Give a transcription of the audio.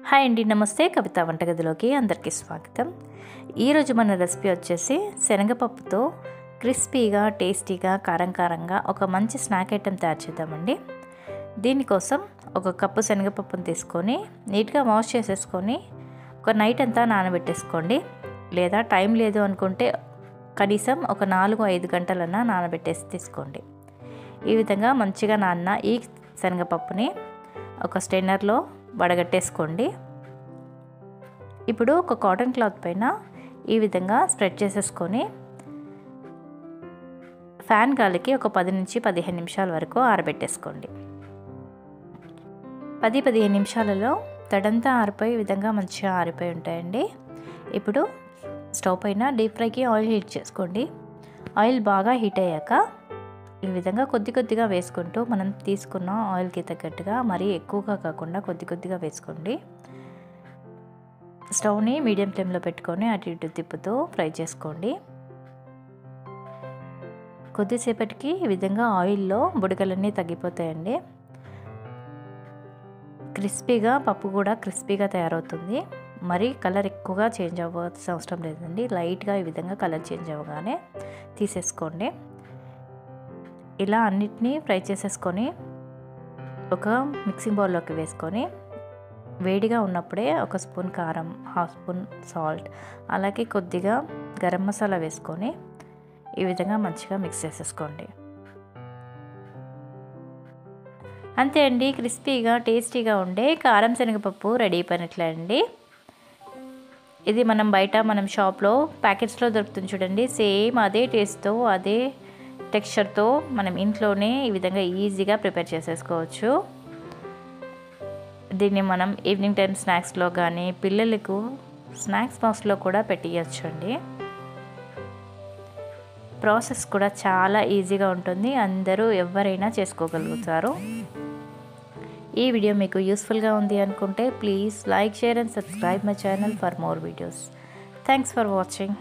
Hi అండి, నమస్తే. కవిత వంటగదిలోకి అందరికీ స్వాగతం. ఈరోజు మన రెసిపీ వచ్చేసి శనగపప్పుతో క్రిస్పీగా, టేస్టీగా, కారంగా ఒక మంచి స్నాక్ ఐటెం తయారు చేద్దామండి. దీనికోసం ఒక కప్పు శనగపప్పును తీసుకొని నీట్గా వాష్ చేసేసుకొని ఒక నైట్ అంతా నానబెట్టేసుకోండి. లేదా టైం లేదు అనుకుంటే కనీసం ఒక 4-5 గంటలన్నా నానబెట్టేసి తీసుకోండి. ఈ విధంగా మంచిగా నాన్న ఈ శనగపప్పుని ఒక స్ట్రైనర్లో వడగట్టేసుకోండి. ఇప్పుడు ఒక కాటన్ క్లాత్ పైన ఈ విధంగా స్ప్రెడ్ చేసేసుకొని ఫ్యాన్ గాలికి ఒక 10-15 నిమిషాల వరకు ఆరబెట్టేసుకోండి. 10-15 నిమిషాలలో తడంతా ఆరిపోయి ఈ విధంగా మంచిగా ఆరిపోయి ఉంటాయండి. ఇప్పుడు స్టవ్ పైన డీప్ ఫ్రైకి ఆయిల్ హీట్ చేసుకోండి. ఆయిల్ బాగా హీట్ అయ్యాక ఈ విధంగా కొద్దిగా వేసుకుంటూ మనం తీసుకున్న ఆయిల్కి తగ్గట్టుగా మరీ ఎక్కువగా కాకుండా కొద్దిగా వేసుకోండి. స్టవ్ని మీడియం ఫ్లేమ్లో పెట్టుకొని అటు ఇటు తిప్పుతూ ఫ్రై చేసుకోండి. కొద్దిసేపటికి ఈ విధంగా ఆయిల్లో బుడగలన్నీ తగ్గిపోతాయండి. క్రిస్పీగా పప్పు కూడా క్రిస్పీగా తయారవుతుంది. మరి కలర్ ఎక్కువగా చేంజ్ అవ్వాల్సిన అవసరం లేదండి. లైట్గా ఈ విధంగా కలర్ చేంజ్ అవ్వగానే తీసేసుకోండి. ఇలా అన్నిటినీ ఫ్రై చేసేసుకొని ఒక మిక్సింగ్ బౌల్లోకి వేసుకొని వేడిగా ఉన్నప్పుడే ఒక స్పూన్ కారం, హాఫ్ స్పూన్ సాల్ట్, అలాగే కొద్దిగా గరం మసాలా వేసుకొని ఈ విధంగా మంచిగా మిక్స్ చేసేసుకోండి. అంతే అండి, క్రిస్పీగా టేస్టీగా ఉండే కారం శనగపప్పు రెడీ అయిపోయినట్లే అండి. ఇది మనం షాప్లో ప్యాకెట్స్లో దొరుకుతుంది చూడండి. సేమ్ అదే టేస్ట్తో అదే టెక్స్చర్తో మనం ఇంట్లోనే ఈ విధంగా ఈజీగా ప్రిపేర్ చేసేసుకోవచ్చు. దీన్ని మనం ఈవినింగ్ టైం స్నాక్స్లో కానీ పిల్లలకు స్నాక్స్ బాక్స్లో కూడా పెట్టియచ్చు అండి. ప్రాసెస్ కూడా చాలా ఈజీగా ఉంటుంది. అందరూ ఎవరైనా చేసుకోగలుగుతారు. ఈ వీడియో మీకు యూస్ఫుల్గా ఉంది అనుకుంటే please like, share and subscribe my channel for more videos. Thanks for watching.